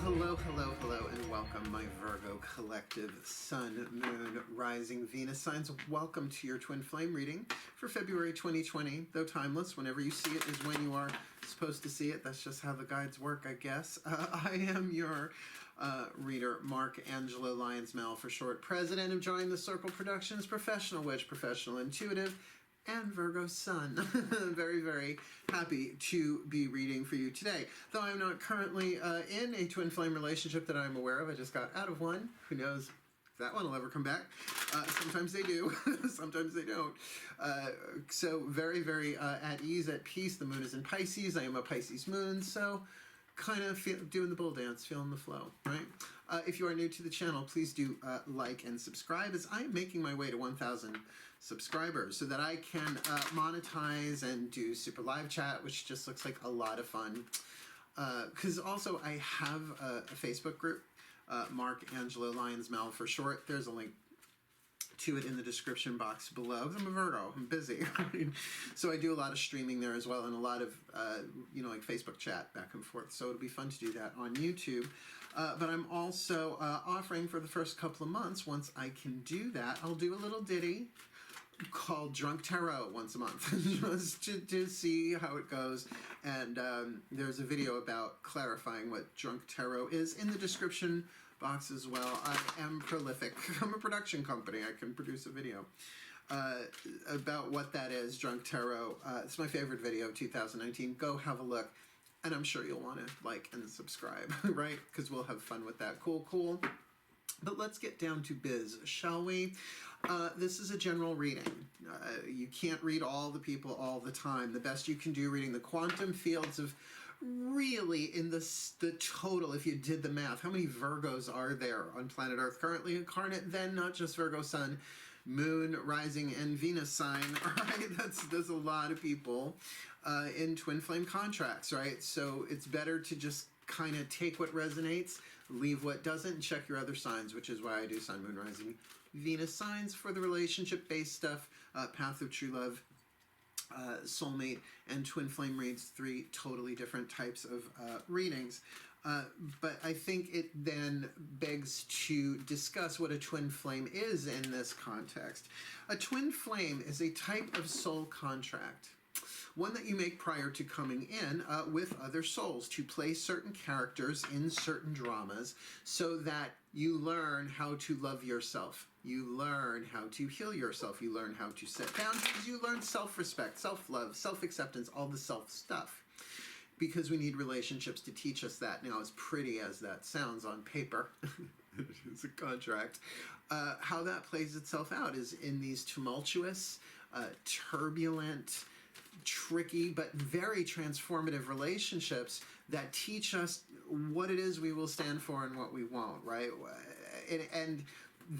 hello, hello, hello, and welcome, my Virgo collective Sun, Moon, Rising, Venus signs. Welcome to your Twin Flame reading for February 2020. Though timeless, whenever you see it is when you are supposed to see it. That's just how the guides work, I guess. I am your reader, Mark Angelo Lyons Mel for short, president of DrawingTheCircle Productions, professional witch, professional intuitive, and Virgo Sun. Very, very happy to be reading for you today. Though I'm not currently in a twin flame relationship that I'm aware of. I just got out of one. Who knows if that one will ever come back. Sometimes they do. Sometimes they don't. So very, very at ease, at peace. The moon is in Pisces. I am a Pisces moon. So kind of doing the bull dance, feeling the flow, right? If you are new to the channel, please do like and subscribe, as I am making my way to 1,000 subscribers so that I can monetize and do super live chat, which just looks like a lot of fun. Because also I have a Facebook group, Mark Angelo Lyons Mel for short. There's a link to it in the description box below. I'm a Virgo, I'm busy. So I do a lot of streaming there as well, and a lot of, like Facebook chat back and forth. So it'll be fun to do that on YouTube. But I'm also offering for the first couple of months, once I can do that, I'll do a little ditty called Drunk Tarot once a month, just to see how it goes. And there's a video about clarifying what Drunk Tarot is in the description box as well. I am prolific. I'm a production company. I can produce a video about what that is, Drunk Tarot. It's my favorite video of 2019. Go have a look, and I'm sure you'll want to like and subscribe, right? Because we'll have fun with that. Cool, cool. But let's get down to biz, shall we? This is a general reading. You can't read all the people all the time. The best you can do reading the quantum fields of really in the total, if you did the math, how many Virgos are there on planet Earth currently incarnate? Then not just Virgo Sun, Moon, Rising, and Venus sign, right? There's a lot of people in twin flame contracts, right? So it's better to just kind of take what resonates, leave what doesn't, and check your other signs, which is why I do Sun, Moon, Rising, Venus signs for the relationship-based stuff, Path of True Love, soulmate, and twin flame reads, 3 totally different types of readings. But I think it then begs to discuss what a twin flame is in this context. A twin flame is a type of soul contract, one that you make prior to coming in with other souls to play certain characters in certain dramas so that you learn how to love yourself. You learn how to heal yourself. You learn how to set boundaries. You learn self-respect, self-love, self-acceptance, all the self stuff. Because we need relationships to teach us that. Now, as pretty as that sounds on paper, it's a contract, how that plays itself out is in these tumultuous, turbulent, tricky, but very transformative relationships that teach us what it is we will stand for and what we won't, right? And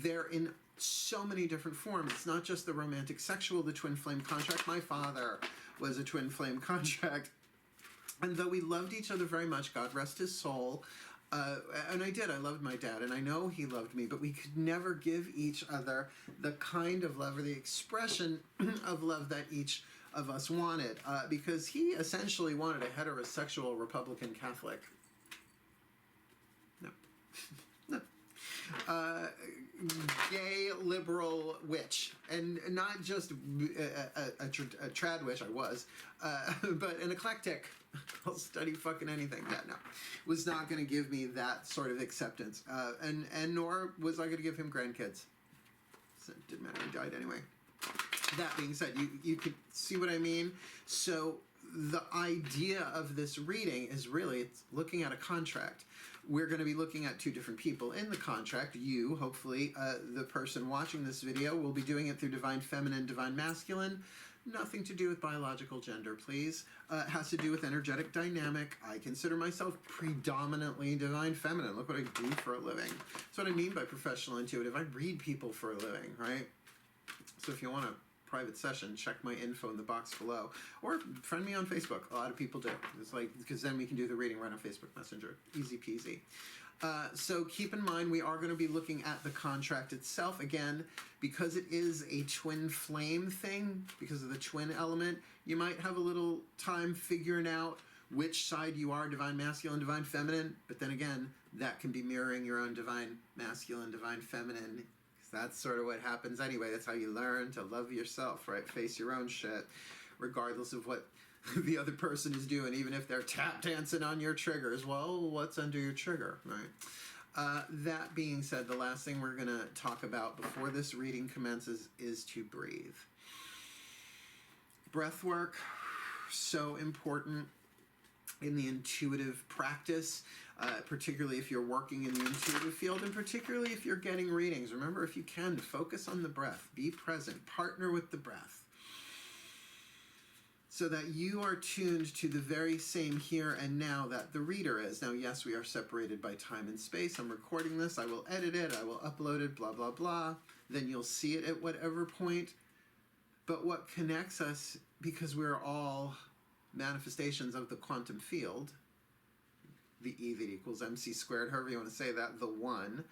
they're in so many different forms. It's not just the romantic sexual, the twin flame contract. My father was a twin flame contract. And though we loved each other very much, God rest his soul, and I did. I loved my dad, and I know he loved me, but we could never give each other the kind of love or the expression of love that each of us wanted, because he essentially wanted a heterosexual Republican Catholic. No. No. Gay liberal witch, and not just a trad witch. I was, but an eclectic. I'll study fucking anything. Yeah, no, was not going to give me that sort of acceptance, and nor was I going to give him grandkids. So it didn't matter. He died anyway. That being said, you could see what I mean. So the idea of this reading is really it's looking at a contract. We're going to be looking at 2 different people in the contract. You, hopefully, the person watching this video, will be doing it through Divine Feminine, Divine Masculine. Nothing to do with biological gender, please. It has to do with energetic dynamic. I consider myself predominantly Divine Feminine. Look what I do for a living. That's what I mean by professional intuitive. I read people for a living, right? So if you want a private session, check my info in the box below, or friend me on Facebook. A lot of people do. It's like, because then we can do the reading right on Facebook Messenger. Easy peasy. So keep in mind, we are going to be looking at the contract itself. Again, because it is a twin flame thing, because of the twin element, you might have a little time figuring out which side you are, divine masculine, divine feminine. But then again, that can be mirroring your own divine masculine, divine feminine. That's sort of what happens anyway. That's how you learn to love yourself, right? Face your own shit, regardless of what the other person is doing, even if they're tap dancing on your triggers. Well, what's under your trigger, right? That being said, the last thing we're going to talk about before this reading commences is to breathe. Breath work, so important in the intuitive practice, particularly if you're working in the intuitive field, and particularly if you're getting readings. Remember, if you can, focus on the breath. Be present. Partner with the breath, so that you are tuned to the very same here and now that the reader is. Now, yes, we are separated by time and space. I'm recording this. I will edit it. I will upload it, blah, blah, blah. Then you'll see it at whatever point. But what connects us, because we're all manifestations of the quantum field, the E that equals MC squared, however you want to say that, the one,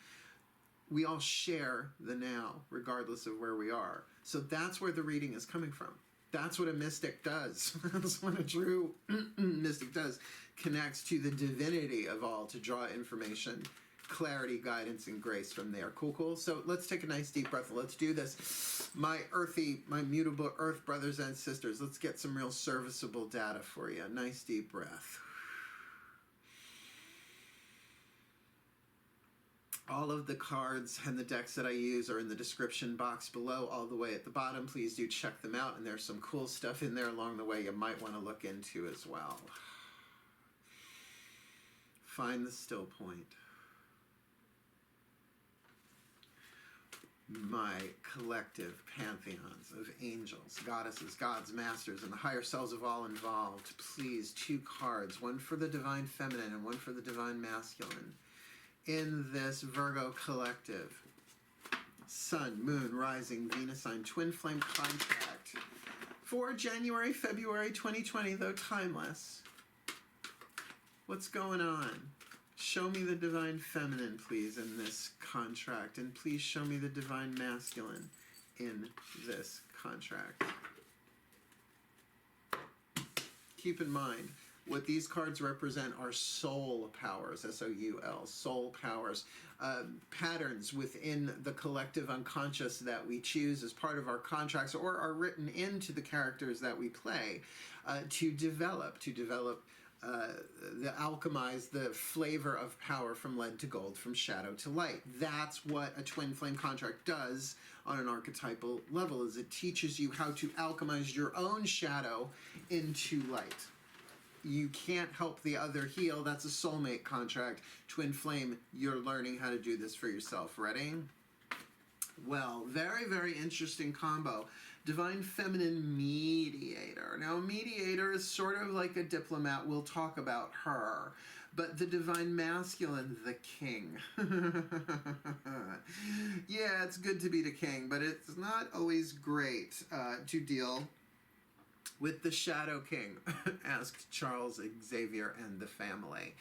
we all share the now, regardless of where we are. So that's where the reading is coming from. That's what a mystic does. That's what a true mystic does. Connects to the divinity of all to draw information, clarity, guidance, and grace from there. Cool, cool. So let's take a nice deep breath. Let's do this. My earthy, my mutable earth brothers and sisters, let's get some real serviceable data for you. Nice deep breath. All of the cards and the decks that I use are in the description box below, all the way at the bottom. Please do check them out, and there's some cool stuff in there along the way you might want to look into as well. Find the still point. My collective pantheons of angels, goddesses, gods, masters, and the higher selves of all involved, please, 2 cards, one for the divine feminine and one for the divine masculine. In this Virgo collective, Sun, Moon, Rising, Venus sign, twin flame contract for January, February 2020, though timeless. What's going on? Show me the divine feminine, please, in this contract, and please show me the divine masculine in this contract. Keep in mind, what these cards represent are soul powers, S-O-U-L, soul powers, patterns within the collective unconscious that we choose as part of our contracts or are written into the characters that we play to develop, alchemize the flavor of power from lead to gold, from shadow to light. That's what a twin flame contract does on an archetypal level, is it teaches you how to alchemize your own shadow into light. You can't help the other heal. That's a soulmate contract. Twin flame, you're learning how to do this for yourself. Ready? Well, very, very interesting combo. Divine feminine mediator. Now, mediator is sort of like a diplomat. We'll talk about her. But the divine masculine, the king. Yeah, it's good to be the king, but it's not always great to deal with the Shadow King, asked Charles Xavier and the family.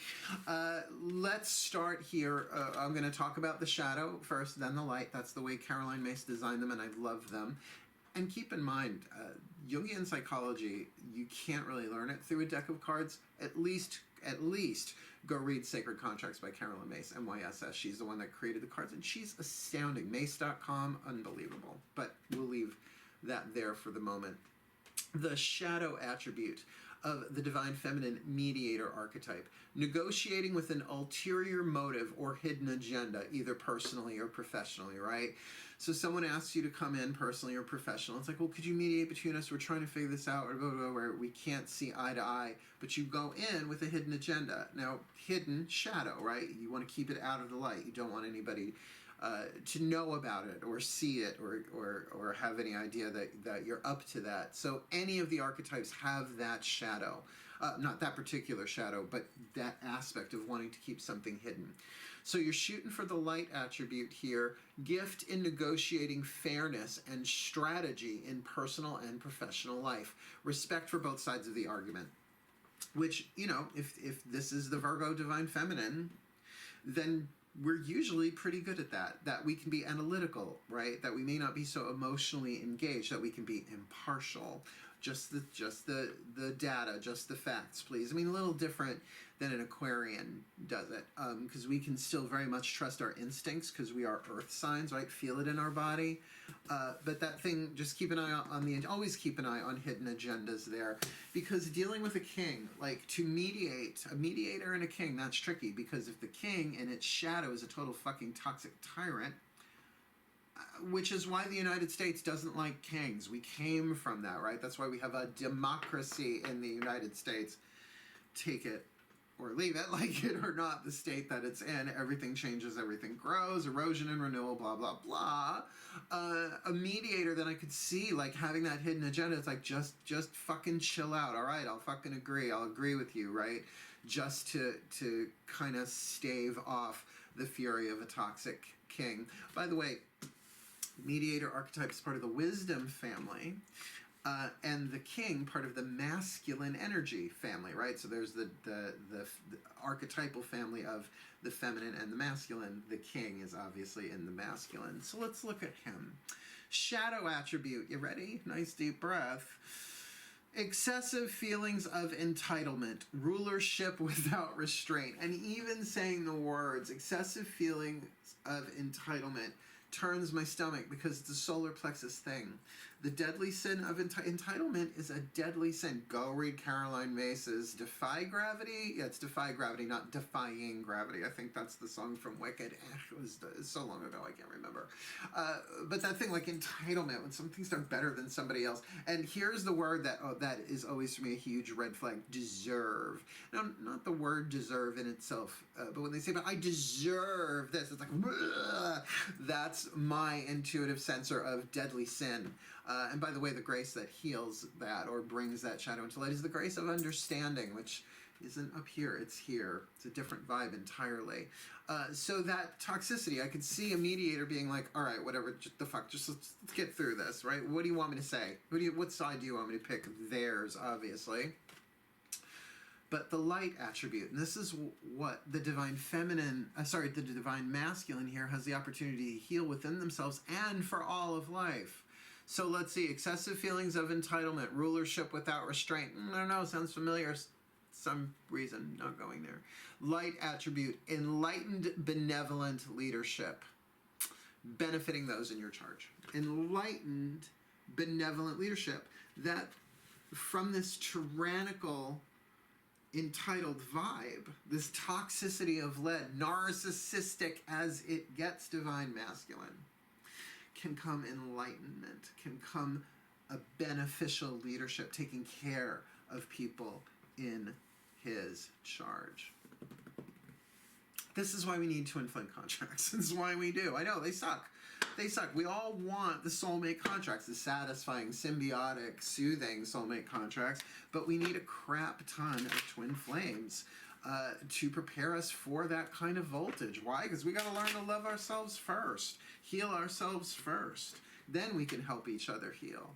Let's start here. I'm going to talk about the shadow first, then the light. That's the way Caroline Myss designed them, and I love them. And keep in mind, Jungian psychology, you can't really learn it through a deck of cards. At least go read Sacred Contracts by Caroline Myss, MYSS. She's the one that created the cards, and she's astounding. Myss.com, unbelievable. But we'll leave that there for the moment. The shadow attribute of the divine feminine mediator archetype, negotiating with an ulterior motive or hidden agenda, either personally or professionally, right? So someone asks you to come in personally or professional. It's like, well, could you mediate between us? We're trying to figure this out, or blah, blah, blah, where we can't see eye to eye, but you go in with a hidden agenda. Now, hidden, shadow, right? You want to keep it out of the light. You don't want anybody to know about it or see it or have any idea that you're up to that. So any of the archetypes have that shadow. Not that particular shadow, but that aspect of wanting to keep something hidden. So you're shooting for the light attribute here. Gift in negotiating fairness and strategy in personal and professional life. Respect for both sides of the argument. Which, you know, if this is the Virgo divine feminine, then we're usually pretty good at that we can be analytical, right? That we may not be so emotionally engaged, that we can be impartial, Just the data, just the facts, please. I mean, a little different than an Aquarian does it, because we can still very much trust our instincts because we are earth signs, right? Feel it in our body. But that thing, just keep an eye on always keep an eye on hidden agendas there, because dealing with a king, like to mediate, a mediator and a king, that's tricky, because if the king in its shadow is a total fucking toxic tyrant, which is why the United States doesn't like kings. We came from that, right? That's why we have a democracy in the United States. Take it or leave it, like it or not, the state that it's in. Everything changes, everything grows, erosion and renewal, blah, blah, blah. A mediator that I could see, like, having that hidden agenda, it's like, just fucking chill out. All right, I'll fucking agree. I'll agree with you, right? Just to kind of stave off the fury of a toxic king. By the way, mediator archetype is part of the wisdom family, and the king part of the masculine energy family, right? So there's the archetypal family of the feminine and the masculine. The king is obviously in the masculine. So let's look at him. Shadow attribute. You ready? Nice deep breath. Excessive feelings of entitlement, rulership without restraint, and even saying the words excessive feelings of entitlement turns my stomach, because it's a solar plexus thing. The deadly sin of entitlement is a deadly sin. Go read Caroline Mace's Defy Gravity. Yeah, it's Defy Gravity, not Defying Gravity. I think that's the song from Wicked. It was so long ago, I can't remember. But that thing, like entitlement, when something's done better than somebody else. And here's the word that is always for me a huge red flag: deserve. Now, not the word deserve in itself, but when they say, but I deserve this, it's like, bleh. That's my intuitive sensor of deadly sin. And by the way, the grace that heals that or brings that shadow into light is the grace of understanding, which isn't up here, it's here. It's a different vibe entirely. So that toxicity, I could see a mediator being like, all right, whatever, just let's get through this, right? What do you want me to say? What side do you want me to pick? Theirs, obviously. But the light attribute, and this is what the divine feminine, the divine masculine here has the opportunity to heal within themselves and for all of life. So let's see, excessive feelings of entitlement, rulership without restraint. I don't know, sounds familiar. Some reason, not going there. Light attribute, enlightened, benevolent leadership, benefiting those in your charge. Enlightened, benevolent leadership, that from this tyrannical, entitled vibe, this toxicity of lead, narcissistic as it gets, divine masculine, can come enlightenment, can come a beneficial leadership, taking care of people in his charge. This is why we need twin flame contracts. This is why we do. I know, they suck. They suck. We all want the soulmate contracts, the satisfying, symbiotic, soothing soulmate contracts, but we need a crap ton of twin flames to prepare us for that kind of voltage. Why? Because we got to learn to love ourselves first, heal ourselves first. Then we can help each other heal.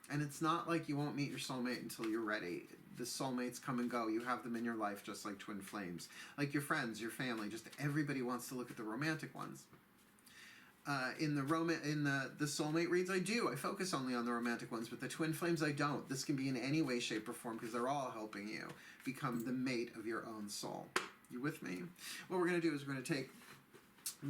And it's not like you won't meet your soulmate until you're ready. The soulmates come and go. You have them in your life just like twin flames. Like your friends, your family, just everybody wants to look at the romantic ones. In the soulmate reads, I focus only on the romantic ones, but the twin flames I don't. This can be in any way, shape, or form, because they're all helping you become the mate of your own soul. You with me? What we're going to do is we're going to take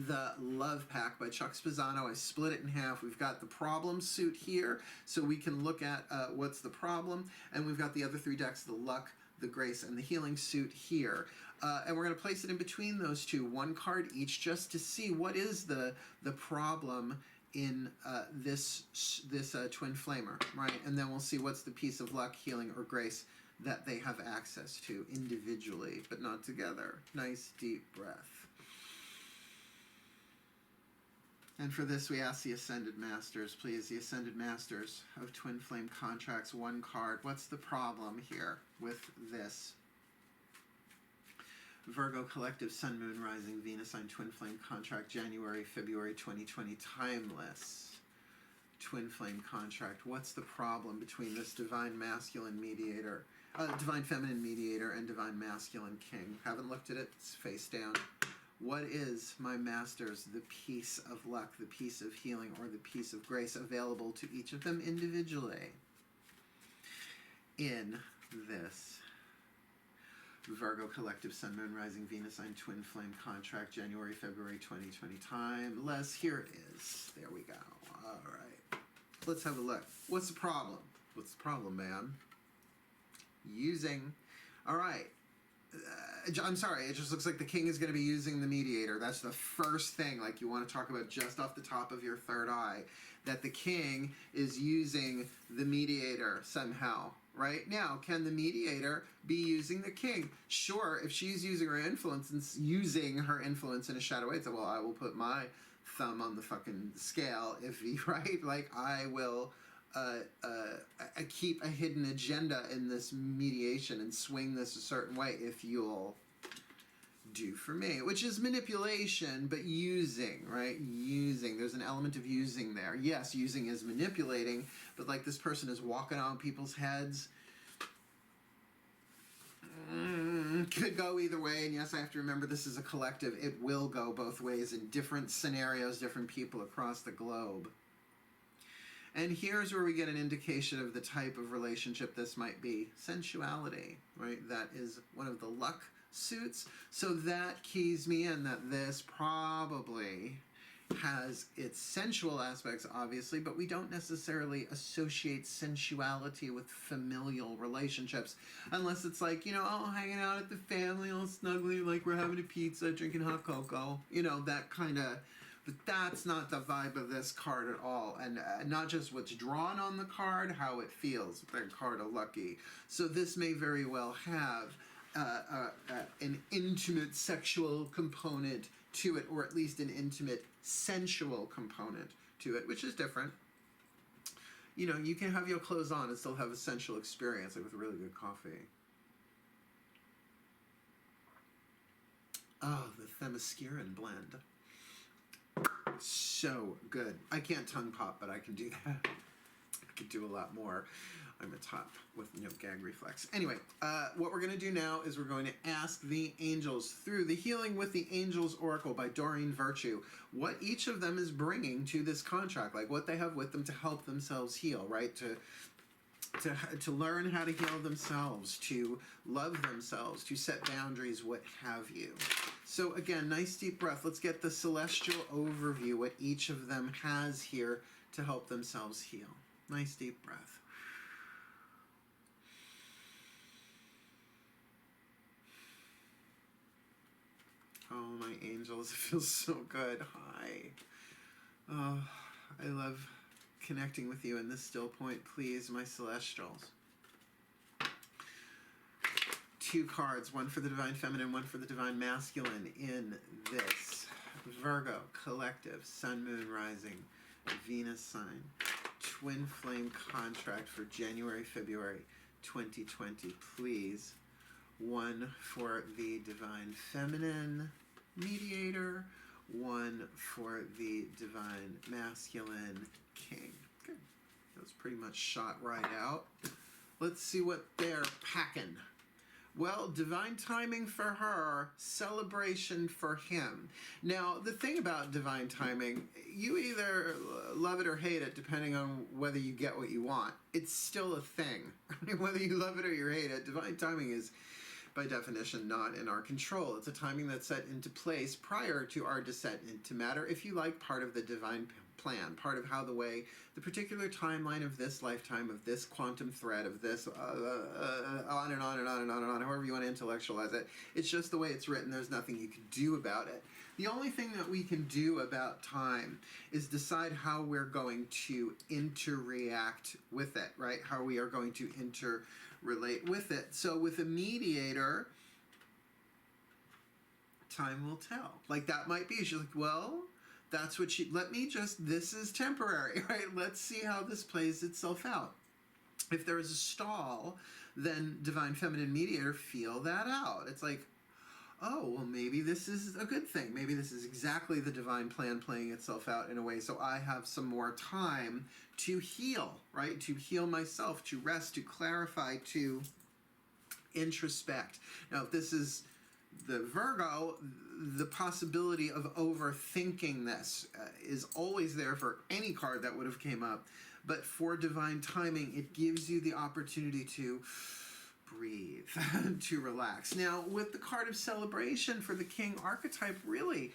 the Love Pack by Chuck Spezzano. I split it in half. We've got the problem suit here, so we can look at what's the problem, and we've got the other three decks, the Luck, the Grace, and the Healing suit here. And we're going to place it in between those two, one card each, just to see what is the problem in this twin flamer, right? And then we'll see what's the piece of luck, healing, or grace that they have access to individually, but not together. Nice deep breath. And for this, we ask the Ascended Masters, please, the Ascended Masters of Twin Flame Contracts, one card. What's the problem here with this? Virgo Collective, Sun, Moon, Rising, Venus sign, Twin Flame Contract, January, February 2020, timeless Twin Flame Contract. What's the problem between this Divine Masculine Mediator, Divine Feminine Mediator and Divine Masculine King? Haven't looked at it, it's face down. What is, my masters, the piece of luck, the piece of healing, or the piece of grace available to each of them individually? in this Virgo collective Sun, Moon, Rising, Venus sign twin flame contract, January, February 2020 timeless. Here it is. There we go. All right. Let's have a look. What's the problem? What's the problem, man? Using. All right. I'm sorry, it just looks like the king is going to be using the mediator. That's the first thing, like you want to talk about just off the top of your third eye, that the king is using the mediator somehow. Right now, can the mediator be using the king? Sure, if she's using her influence and using her influence in a shadow way, so well, I will put my thumb on the fucking scale, if he, right? Like, I will keep a hidden agenda in this mediation and swing this a certain way if you'll do for me, which is manipulation, but using, right? Using. There's an element of using there. Yes, using is manipulating, but like this person is walking on people's heads. Could go either way, and yes, I have to remember this is a collective. It will go both ways in different scenarios, different people across the globe. And here's where we get an indication of the type of relationship this might be. Sensuality, right? That is one of the luck suits. So that keys me in that this probably has its sensual aspects, obviously, but we don't necessarily associate sensuality with familial relationships unless it's like, you know, oh, hanging out at the family, all snuggly, like we're having a pizza, drinking hot cocoa, you know, that kind of. But that's not the vibe of this card at all. And not just what's drawn on the card, how it feels. The card of lucky. So this may very well have an intimate sexual component to it, or at least an intimate sensual component to it, which is different. You know, you can have your clothes on and still have a sensual experience, like with really good coffee. Oh, the Themysciran blend. So good. I can't tongue pop, but I can do that. I could do a lot more. I'm a top with no gag reflex. Anyway, what we're going to do now is we're going to ask the angels through the Healing with the Angels Oracle by Doreen Virtue what each of them is bringing to this contract, like what they have with them to help themselves heal, right? To learn how to heal themselves, to love themselves, to set boundaries, what have you. So again, nice deep breath. Let's get the celestial overview, what each of them has here to help themselves heal. Nice deep breath. Oh, my angels, it feels so good. Hi. Oh, I love connecting with you in this still point, please, my celestials. 2 cards, one for the Divine Feminine, one for the Divine Masculine in this Virgo collective Sun, Moon, Rising, Venus sign twin flame contract for January, February 2020, please. One for the Divine Feminine Mediator, one for the Divine Masculine King. Good. That was pretty much shot right out. Let's see what they're packing. Well, divine timing for her, celebration for him. Now, the thing about divine timing, you either love it or hate it, depending on whether you get what you want. It's still a thing. Whether you love it or you hate it, divine timing is, by definition, not in our control. It's a timing that's set into place prior to our descent into matter, if you like, part of the divine plan, part of how the particular timeline of this lifetime, of this quantum thread, of this on and on and on and on and on, however you want to intellectualize it. It's just the way it's written. There's nothing you can do about it. The only thing that we can do about time is decide how we're going to interact with it, right? How we are going to interrelate with it. So with a mediator, time will tell. Like that might be, she's like, well, that's what this is temporary, right? Let's see how this plays itself out. If there is a stall, then Divine Feminine Mediator, feel that out. It's like, oh, well, maybe this is a good thing. Maybe this is exactly the divine plan playing itself out in a way so I have some more time to heal, right? To heal myself, to rest, to clarify, to introspect. Now, if this is the Virgo, the possibility of overthinking this is always there for any card that would have came up. but for divine timing, it gives you the opportunity to breathe, to relax. Now, with the card of celebration for the king archetype, really,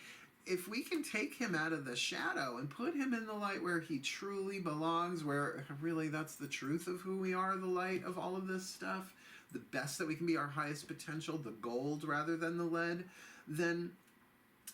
if we can take him out of the shadow and put him in the light where he truly belongs, where really that's the truth of who we are, the light of all of this stuff, the best that we can be, our highest potential, the gold rather than the lead, then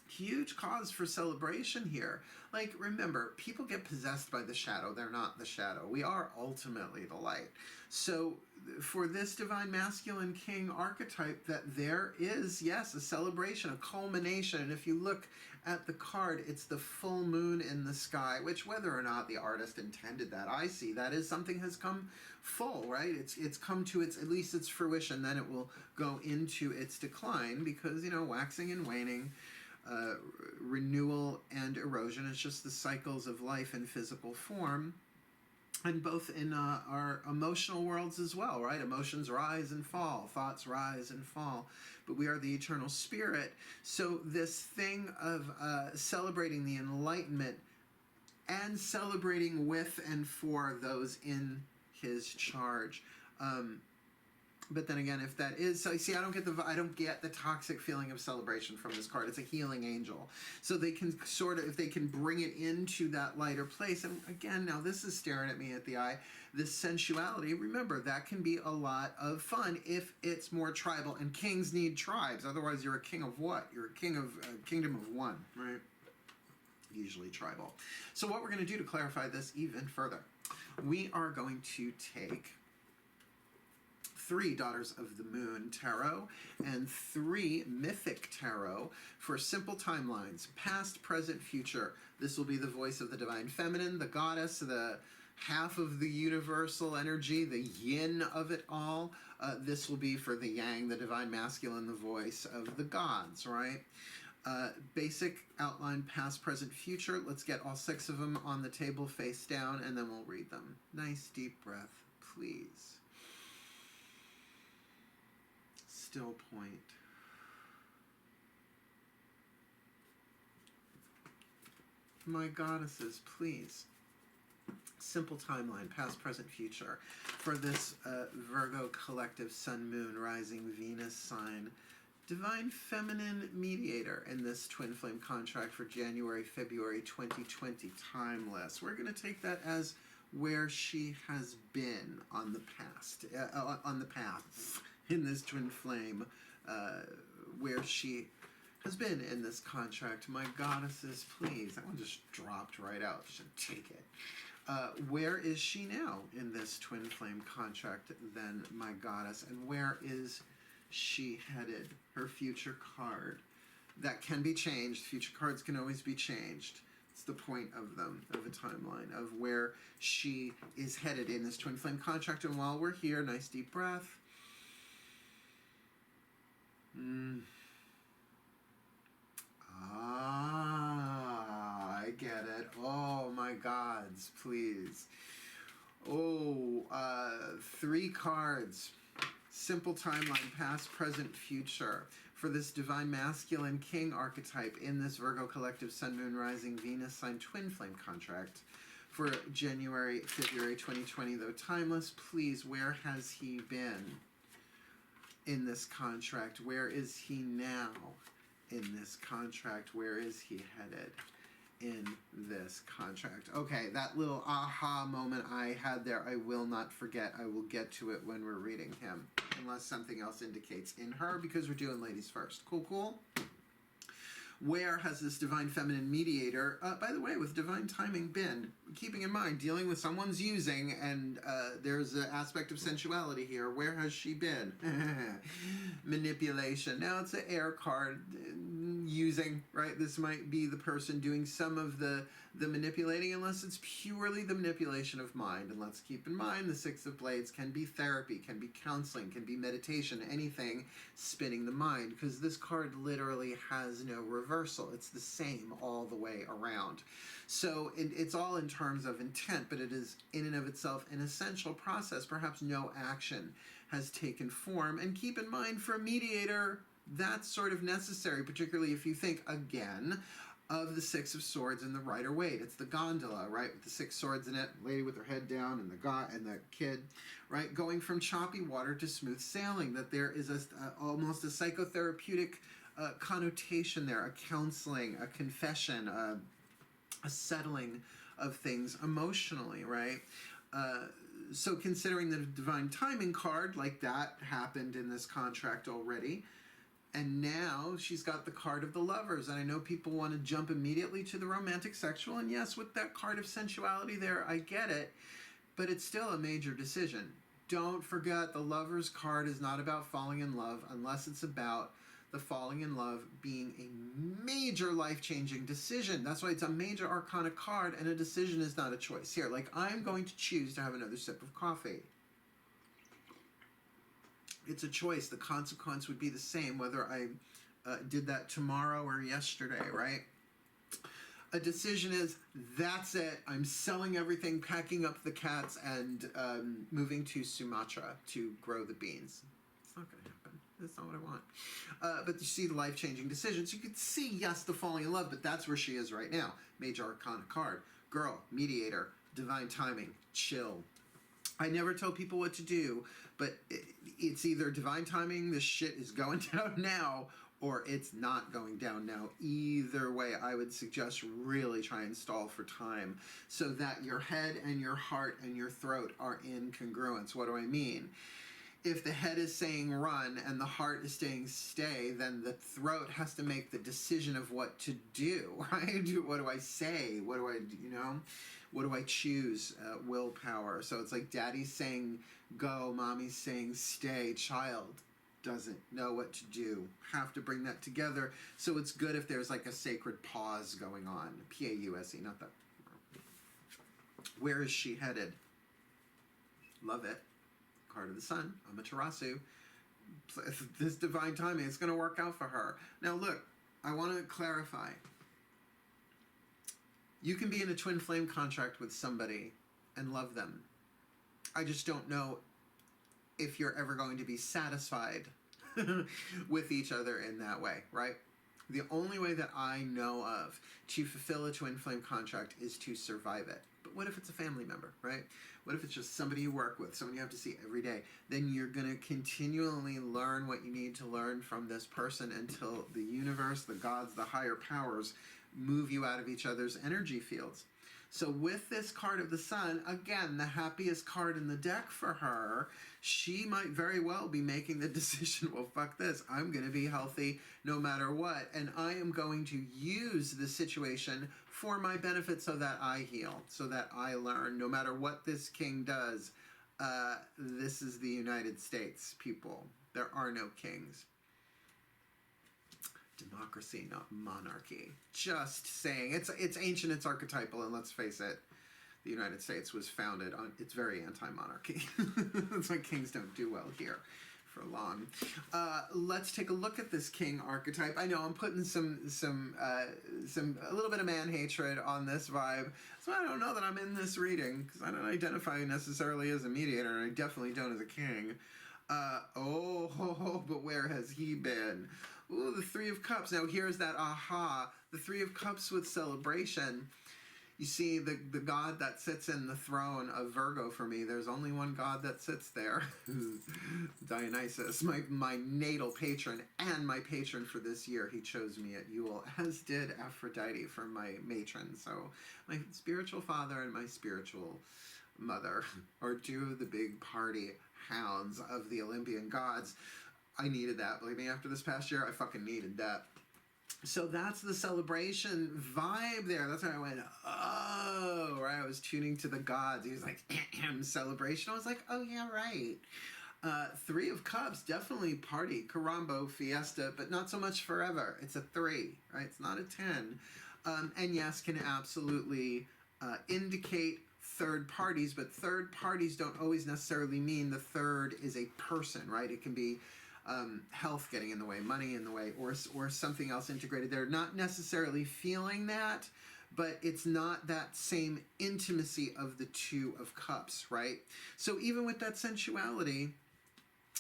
huge cause for celebration here. Like, remember, people get possessed by the shadow. They're not the shadow. We are ultimately the light. So for this divine masculine king archetype, that there is, yes, a celebration, a culmination. And if you look at the card, it's the full moon in the sky, which whether or not the artist intended that, I see that is something has come full, right? It's come to its, at least its fruition, then it will go into its decline because, you know, waxing and waning, renewal and erosion. It's just the cycles of life in physical form, and both in our emotional worlds as well, right? Emotions rise and fall, thoughts rise and fall, but we are the eternal spirit. So this thing of celebrating the enlightenment and celebrating with and for those in his charge. But then again, if that is, so see, I don't get the toxic feeling of celebration from this card. It's a healing angel. So they can sort of, if they can bring it into that lighter place, and again, now this is staring at me at the eye, this sensuality, remember, that can be a lot of fun if it's more tribal, and kings need tribes. Otherwise, you're a king of what? You're a king of a kingdom of one, right? Usually tribal. So what we're going to do to clarify this even further, we are going to take 3 Daughters of the Moon Tarot and 3 Mythic Tarot for simple timelines, past, present, future. This will be the voice of the divine feminine, the goddess, the half of the universal energy, the yin of it all. This will be for the yang, the divine masculine, the voice of the gods, right? Basic outline, past, present, future. Let's get all 6 of them on the table face down, and then we'll read them. Nice deep breath, please. Still point. My goddesses, please. Simple timeline, past, present, future. For this Virgo collective sun, moon, rising, Venus sign, divine feminine mediator in this twin flame contract for January, February 2020, timeless. We're going to take that as where she has been on the past, on the path. In this twin flame, where she has been in this contract. My goddesses, please. That one just dropped right out. Should take it. Where is she now in this twin flame contract, then, my goddess? And where is she headed? Her future card. That can be changed. Future cards can always be changed. It's the point of them, of a timeline, of where she is headed in this twin flame contract. And while we're here, nice deep breath. I get it. Oh, my gods, please. Oh, 3 cards. Simple timeline, past, present, future. For this divine masculine king archetype in this Virgo collective sun, moon, rising, Venus sign twin flame contract for January, February 2020, though timeless, please, where has he been in this contract? Where is he now in this contract? Where is he headed in this contract? Okay, that little aha moment I had there, I will not forget. I will get to it when we're reading him, unless something else indicates in her, because we're doing ladies first. Cool, cool? Where has this divine feminine mediator, by the way, with divine timing been? Keeping in mind, dealing with someone's using, and there's an aspect of sensuality here. Where has she been? Manipulation. Now it's an air card. Using, right? This might be the person doing some of the manipulating, unless it's purely the manipulation of mind. And let's keep in mind, the 6 of Blades can be therapy, can be counseling, can be meditation, anything spinning the mind, because this card literally has no reversal. It's the same all the way around. So it's all in terms of intent, but it is in and of itself an essential process. Perhaps no action has taken form. And keep in mind, for a mediator, that's sort of necessary, particularly if you think, again, of the Six of Swords in the Rider-Waite. It's the gondola, right, with the 6 swords in it, lady with her head down, and the guy and the kid, right, going from choppy water to smooth sailing. That there is almost a psychotherapeutic connotation there, a counseling, a confession, a settling of things emotionally, right? So considering the divine timing card, like that happened in this contract already. And now she's got the card of the Lovers. And I know people want to jump immediately to the romantic sexual. And yes, with that card of sensuality there, I get it. But it's still a major decision. Don't forget, the Lovers card is not about falling in love unless it's about the falling in love being a major life-changing decision. That's why it's a major arcana card, and a decision is not a choice. Here, like, I'm going to choose to have another sip of coffee. It's a choice. The consequence would be the same whether I did that tomorrow or yesterday, right? A decision is, that's it. I'm selling everything, packing up the cats, and moving to Sumatra to grow the beans. It's not going to happen. That's not what I want. But you see the life-changing decisions. You could see, yes, the falling in love, but that's where she is right now. Major Arcana card. Girl, mediator, divine timing, chill. I never tell people what to do, but it's either divine timing, this shit is going down now, or it's not going down now. Either way, I would suggest really try and stall for time so that your head and your heart and your throat are in congruence. What do I mean? If the head is saying run and the heart is saying stay, then the throat has to make the decision of what to do, right? What do I say? What do I, what do I choose? Willpower. So it's like daddy's saying go, mommy's saying stay. Child doesn't know what to do. Have to bring that together. So it's good if there's like a sacred pause going on. P-A-U-S-E, not that. Where is she headed? Love it. Card of the Sun, Amaterasu. This divine timing, it's going to work out for her. Now look, I want to clarify. You can be in a twin flame contract with somebody and love them. I just don't know if you're ever going to be satisfied with each other in that way, right? The only way that I know of to fulfill a twin flame contract is to survive it. But what if it's a family member, right? What if it's just somebody you work with, somebody you have to see every day? Then you're going to continually learn what you need to learn from this person until the universe, the gods, the higher powers move you out of each other's energy fields. So with this card of the Sun, again, the happiest card in the deck for her, she might very well be making the decision, well, fuck this, I'm going to be healthy no matter what, and I am going to use the situation for my benefit so that I heal, so that I learn, no matter what this king does. This is the United States, people. There are no kings. Democracy, not monarchy. Just saying. It's ancient, it's archetypal, and let's face it, the United States was founded on, it's very anti-monarchy. That's why kings don't do well here for long. Let's take a look at this king archetype. I know I'm putting a little bit of man hatred on this vibe, so I don't know that I'm in this reading, because I don't identify necessarily as a mediator, and I definitely don't as a king. But where has he been? Ooh, the Three of Cups. Now here's that aha. The Three of Cups with celebration. You see the god that sits in the throne of Virgo for me. There's only one god that sits there. Dionysus, my natal patron and my patron for this year. He chose me at Yule, as did Aphrodite for my matron. So my spiritual father and my spiritual mother are two of the big party hounds of the Olympian gods. I needed that. Believe me, after this past year, I fucking needed that. So that's the celebration vibe there. That's why I went, oh, right? I was tuning to the gods. He was like, celebration. I was like, oh, yeah, right. Three of Cups, definitely party, carambo, fiesta, but not so much forever. It's a 3, right? It's not a 10. And yes, can absolutely indicate third parties, but third parties don't always necessarily mean the third is a person, right? It can be health getting in the way, money in the way, or something else integrated there. Not necessarily feeling that, but it's not that same intimacy of the Two of Cups, right? So even with that sensuality,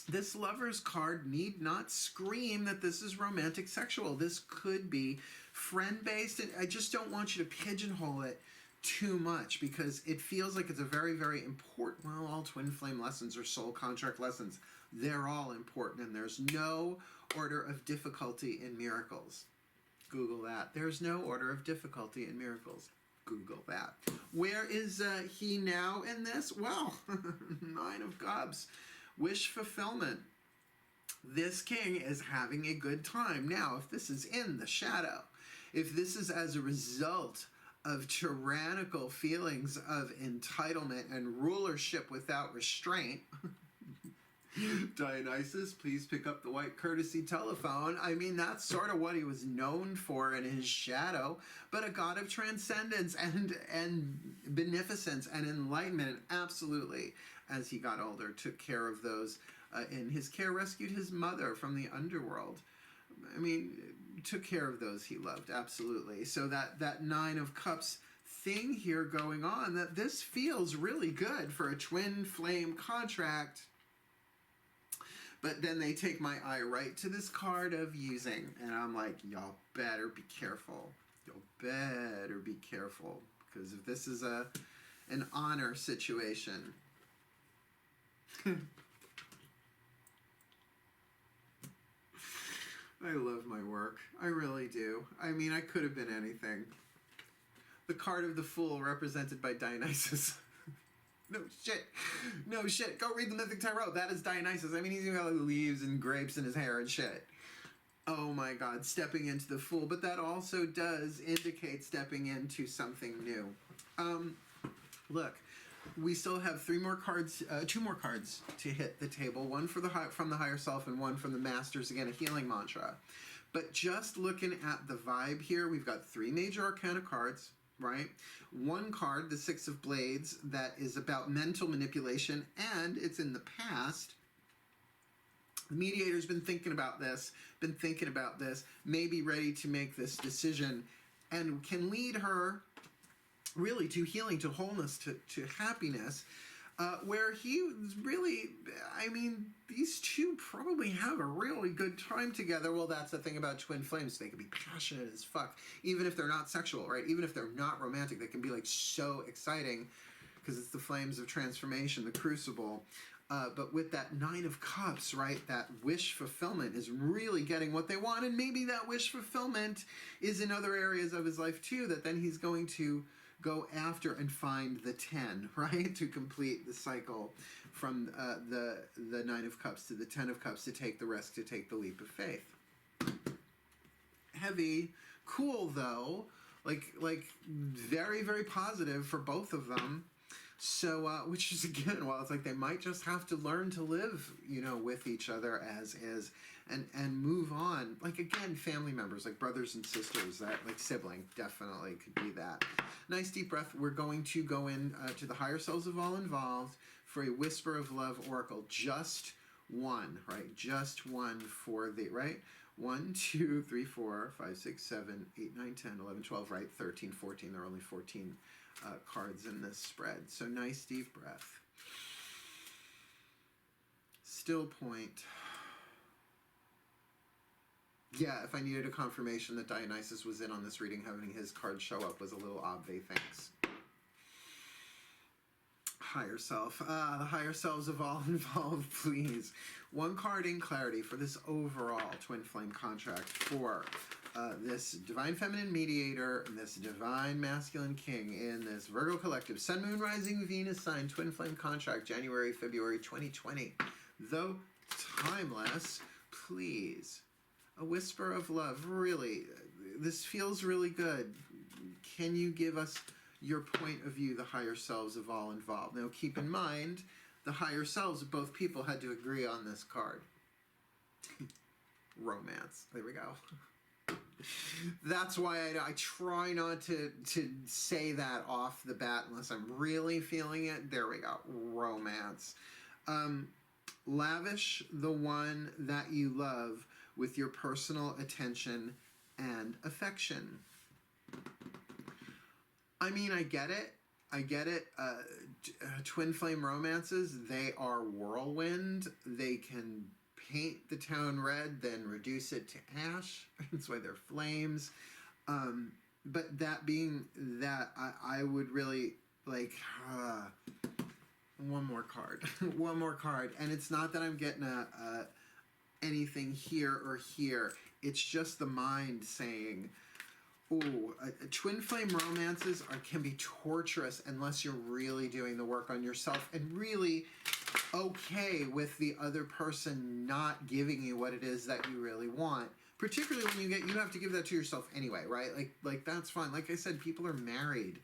This Lover's card need not scream that this is romantic sexual. This could be friend-based, and I just don't want you to pigeonhole it too much, because it feels like it's a very, very important, well, all twin flame lessons are soul contract lessons. They're all important, and there's no order of difficulty in miracles. Google that. There's no order of difficulty in miracles. Google that. Where is he now in this? Well, Nine of Cups. Wish fulfillment. This king is having a good time. Now, if this is in the shadow, if this is as a result of tyrannical feelings of entitlement and rulership without restraint, Dionysus, please pick up the white courtesy telephone. I mean, that's sort of what he was known for in his shadow, but a god of transcendence and beneficence and enlightenment, and absolutely, as he got older, took care of those in his care, rescued his mother from the underworld. I mean, took care of those he loved, absolutely. So that Nine of Cups thing here going on, that this feels really good for a twin flame contract. But then they take my eye right to this card of using, and I'm like, y'all better be careful. Y'all better be careful, because if this is an honor situation, I love my work. I really do. I mean, I could have been anything. The card of the Fool, represented by Dionysus. No shit. No shit. Go read the Mythic Tarot. That is Dionysus. I mean, he's got like leaves and grapes in his hair and shit. Oh my God, stepping into the Fool. But that also does indicate stepping into something new. Look, we still have two more cards to hit the table. One for from the higher self and one from the masters. Again, a healing mantra. But just looking at the vibe here, we've got 3 major arcana cards, right? One card, the Six of Blades, that is about mental manipulation, and it's in the past. The mediator's been thinking about this, may be ready to make this decision, and can lead her really to healing, to wholeness, to happiness, where he really, I mean, these two probably have a really good time together. Well, that's the thing about twin flames. They can be passionate as fuck, even if they're not sexual, right? Even if they're not romantic, they can be like so exciting because it's the flames of transformation, the crucible. But with that Nine of Cups, right, that wish fulfillment is really getting what they want. And maybe that wish fulfillment is in other areas of his life too, that then he's going to go after and find the 10, right, to complete the cycle from the Nine of Cups to the 10 of Cups, to take the risk, to take the leap of faith. Heavy, cool though, like very, very positive for both of them. So, which is, again, well, it's like they might just have to learn to live, you know, with each other as is, and move on. Like, again, family members, like brothers and sisters, that, like, sibling, definitely could be that. Nice deep breath. We're going to go in to the higher selves of all involved for a Whisper of Love Oracle. Just one, right? Just one for the, right? 1, 2, 3, 4, 5, 6, 7, 8, 9, 10, 11, 12, right? 13, 14. There are only 14 cards in this spread. So nice deep breath. Still point. Yeah, if I needed a confirmation that Dionysus was in on this reading, having his card show up was a little obvious. Thanks. Higher self. The higher selves of all involved, please. One card in clarity for this overall twin flame contract for this divine feminine mediator and this divine masculine king in this Virgo collective Sun, Moon, Rising, Venus sign twin flame contract, January, February 2020. Though timeless, please. A whisper of love. Really, this feels really good. Can you give us your point of view, the higher selves of all involved? Now, keep in mind, the higher selves of both people had to agree on this card. Romance. There we go. That's why I try not to say that off the bat unless I'm really feeling it. There we go. Romance. Lavish the one that you love with your personal attention and affection. I mean, I get it. I get it. Twin flame romances, they are whirlwind. They can paint the town red, then reduce it to ash. That's why they're flames. But that being that, I would really like one more card. One more card. And it's not that I'm getting anything here or here. It's just the mind saying, ooh, twin flame romances can be torturous unless you're really doing the work on yourself and really okay with the other person not giving you what it is that you really want. Particularly when you have to give that to yourself anyway, right? Like that's fine. Like I said, people are married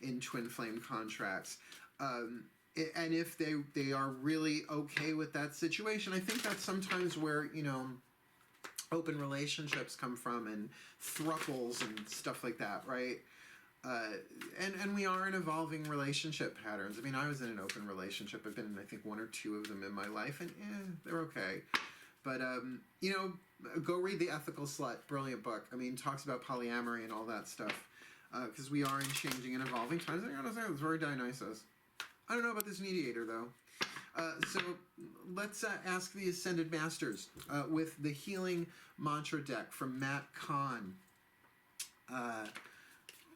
in twin flame contracts. And if they are really okay with that situation, I think that's sometimes where, you know, open relationships come from, and thruples and stuff like that, right? And we are in evolving relationship patterns. I mean, I was in an open relationship. I've been in, I think, 1 or 2 of them in my life, and they're okay. But, you know, go read The Ethical Slut, brilliant book. I mean, talks about polyamory and all that stuff. Because we are in changing and evolving times. I gotta say, it's very Dionysus. I don't know about this mediator, though. So let's ask the Ascended Masters with the Healing Mantra deck from Matt KAHN.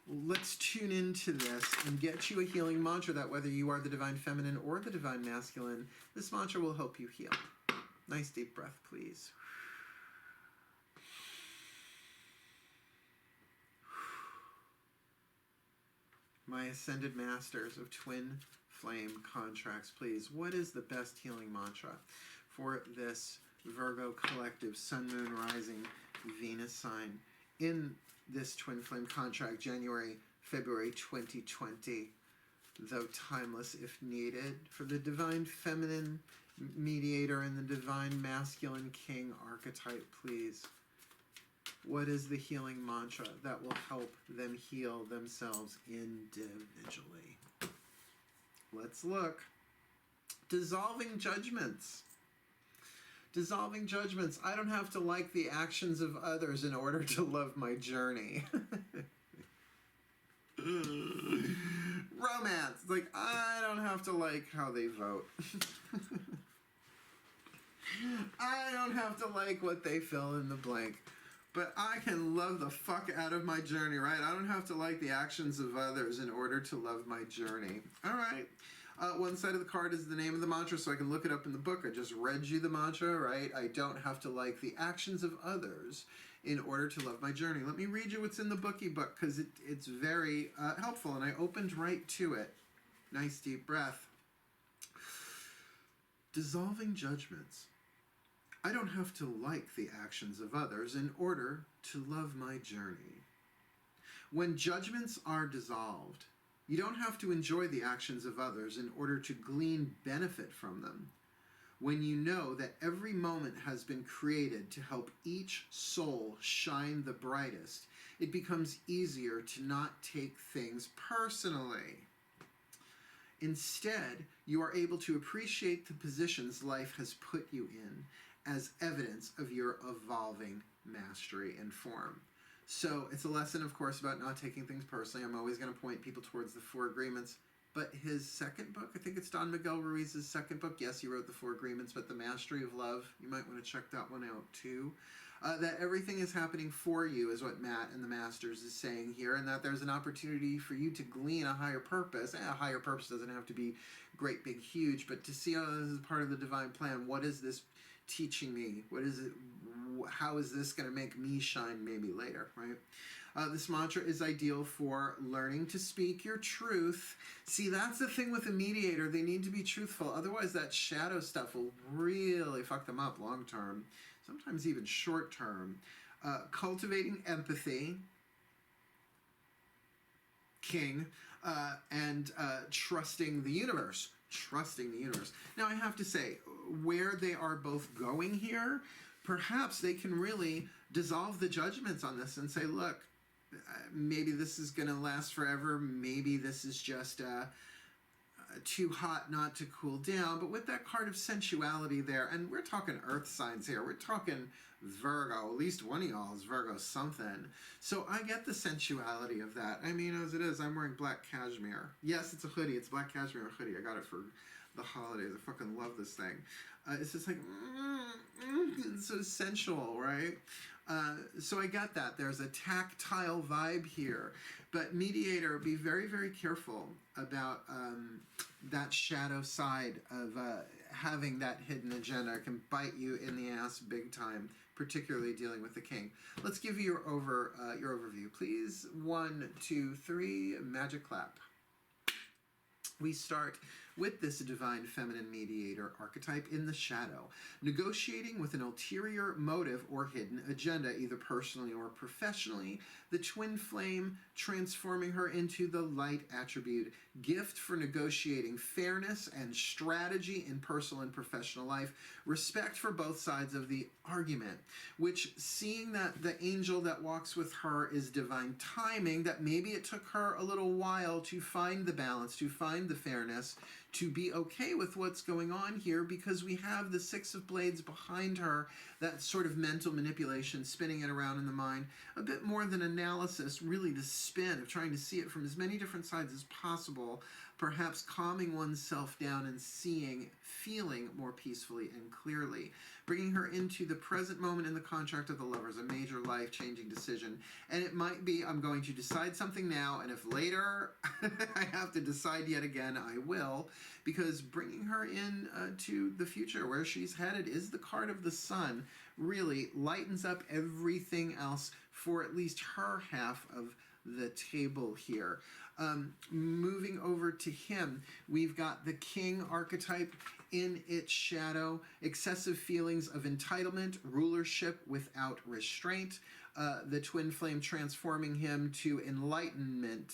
Let's tune into this and get you a healing mantra that whether you are the Divine Feminine or the Divine Masculine, this mantra will help you heal. Nice deep breath, please. My Ascended Masters of Twin Flame contracts, please. What is the best healing mantra for this Virgo collective Sun, Moon, Rising, Venus sign in this Twin Flame contract, January, February 2020, though timeless if needed, for the Divine Feminine Mediator and the Divine Masculine King archetype, please. What is the healing mantra that will help them heal themselves individually? Let's look. Dissolving judgments. Dissolving judgments. I don't have to like the actions of others in order to love my journey. Romance. Like, I don't have to like how they vote. I don't have to like what they fill in the blank. But I can love the fuck out of my journey, right? I don't have to like the actions of others in order to love my journey. All right. One side of the card is the name of the mantra, so I can look it up in the book. I just read you the mantra, right? I don't have to like the actions of others in order to love my journey. Let me read you what's in the bookie book, because it's very helpful, and I opened right to it. Nice deep breath. Dissolving judgments. I don't have to like the actions of others in order to love my journey. When judgments are dissolved, you don't have to enjoy the actions of others in order to glean benefit from them. When you know that every moment has been created to help each soul shine the brightest, it becomes easier to not take things personally. Instead, you are able to appreciate the positions life has put you in as evidence of your evolving mastery and form. So it's a lesson, of course, about not taking things personally. I'm always going to point people towards the 4 Agreements. But his second book, I think it's Don Miguel Ruiz's second book. Yes, he wrote the 4 Agreements, but The Mastery of Love, you might want to check that one out too. That everything is happening for you is what Matt and the Masters is saying here, and that there's an opportunity for you to glean a higher purpose. A higher purpose doesn't have to be great, big, huge, but to see how this is part of the divine plan. What is this teaching me? What is it? How is this going to make me shine maybe later, right? This mantra is ideal for learning to speak your truth. See, that's the thing with a mediator. They need to be truthful. Otherwise, that shadow stuff will really fuck them up long term, sometimes even short term. Cultivating empathy, King, and trusting the universe. Trusting the universe. Now, I have to say, where they are both going here, perhaps they can really dissolve the judgments on this and say, look, maybe this is going to last forever. Maybe this is just too hot not to cool down, but with that card of sensuality there, and we're talking earth signs here, we're talking Virgo, at least one of y'all is Virgo something. So I get the sensuality of that. I mean, as it is, I'm wearing black cashmere. Yes, it's a hoodie. It's a black cashmere hoodie. I got it for the holidays. I fucking love this thing. It's just like, it's so sensual, right? So I get that. There's a tactile vibe here. But Mediator, be very, very careful about that shadow side of having that hidden agenda. It can bite you in the ass big time, particularly dealing with the king. Let's give you your overview, please. 1, 2, 3, magic clap. We start with this divine feminine mediator archetype in the shadow, negotiating with an ulterior motive or hidden agenda, either personally or professionally, the twin flame transforming her into the light attribute, gift for negotiating fairness and strategy in personal and professional life, respect for both sides of the argument, which, seeing that the angel that walks with her is divine timing, that maybe it took her a little while to find the balance, to find the fairness, to be okay with what's going on here, because we have the Six of Blades behind her, that sort of mental manipulation, spinning it around in the mind, a bit more than analysis, really the spin of trying to see it from as many different sides as possible, perhaps calming oneself down and feeling more peacefully and clearly, bringing her into the present moment in the contract of the lovers, a major life-changing decision. And it might be, I'm going to decide something now, and if later I have to decide yet again, I will, because bringing her in to the future, where she's headed, is the card of the sun, really lightens up everything else for at least her half of the table here. Moving over to him, we've got the king archetype in its shadow, excessive feelings of entitlement, rulership without restraint, the twin flame transforming him to enlightened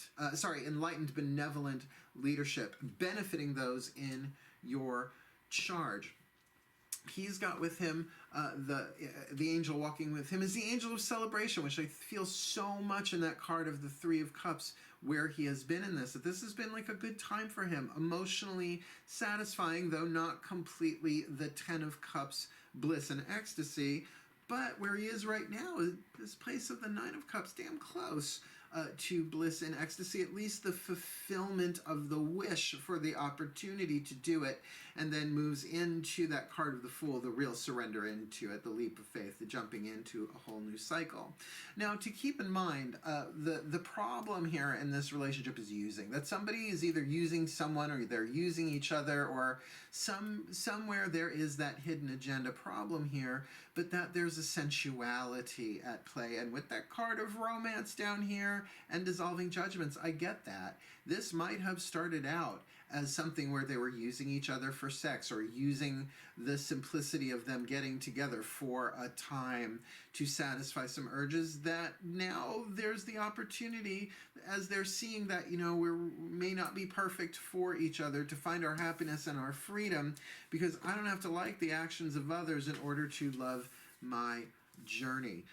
benevolent leadership, benefiting those in your charge. He's got with him the angel walking with him is the angel of celebration, which I feel so much in that card of the Three of Cups, where he has been in this, that this has been like a good time for him, emotionally satisfying, though not completely the Ten of Cups bliss and ecstasy. But where he is right now is this place of the Nine of Cups, damn close to bliss and ecstasy, at least the fulfillment of the wish for the opportunity to do it, and then moves into that card of the Fool, the real surrender into it, the leap of faith, the jumping into a whole new cycle. Now, to keep in mind, the problem here in this relationship is using. That somebody is either using someone, or they're using each other, or somewhere there is that hidden agenda problem here, but that there's a sensuality at play. And with that card of romance down here and dissolving judgments, I get that. This might have started out as something where they were using each other for sex, or using the simplicity of them getting together for a time to satisfy some urges, that now there's the opportunity, as they're seeing that, we may not be perfect for each other, to find our happiness and our freedom, because I don't have to like the actions of others in order to love my journey.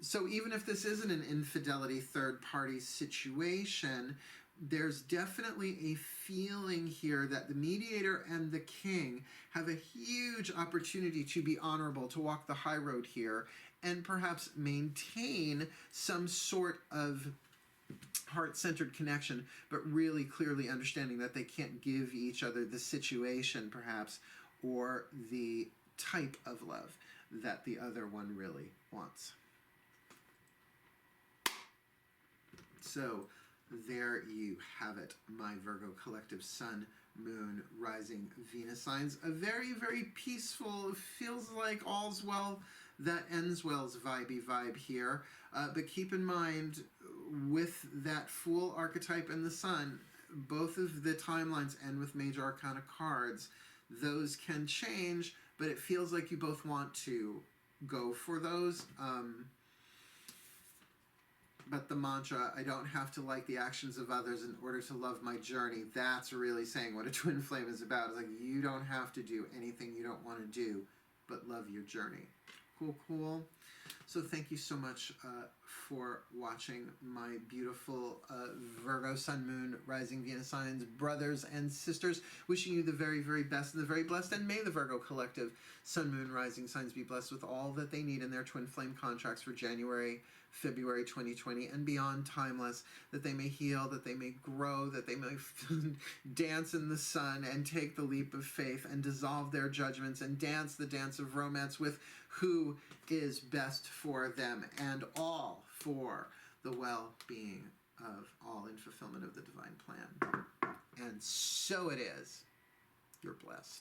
So even if this isn't an infidelity third-party situation, there's definitely a feeling here that the mediator and the king have a huge opportunity to be honorable, to walk the high road here, and perhaps maintain some sort of heart-centered connection, but really clearly understanding that they can't give each other the situation, perhaps, or the type of love that the other one really wants. So there you have it, my Virgo collective Sun, Moon, Rising, Venus signs. A very, very peaceful, feels like all's well that ends well's vibey vibe here. But keep in mind, with that Fool archetype and the Sun, both of the timelines end with major arcana cards. Those can change, but it feels like you both want to go for those. But the mantra, I don't have to like the actions of others in order to love my journey, that's really saying what a twin flame is about. It's like, you don't have to do anything you don't want to do, but love your journey. Cool, cool. So thank you so much for watching, my beautiful Virgo, Sun, Moon, Rising, Venus signs, brothers and sisters. Wishing you the very, very best and the very blessed. And may the Virgo collective, Sun, Moon, Rising signs be blessed with all that they need in their twin flame contracts for January, February 2020 and beyond, timeless, that they may heal, that they may grow, that they may dance in the sun and take the leap of faith and dissolve their judgments and dance the dance of romance with who is best for them, and all for the well-being of all in fulfillment of the divine plan. And so it is. You're blessed.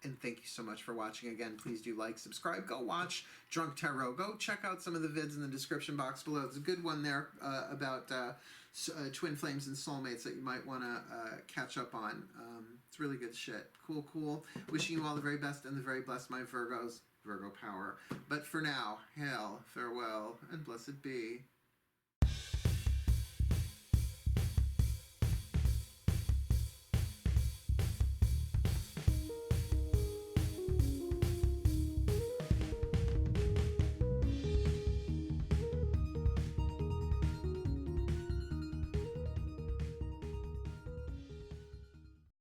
And thank you so much for watching. Again, please do like, subscribe, go watch Drunk Tarot. Go check out some of the vids in the description box below. There's a good one there about twin flames and soulmates that you might want to catch up on. It's really good shit. Cool, cool. Wishing you all the very best and the very blessed, my Virgos. Virgo power. But for now, hail, farewell, and blessed be.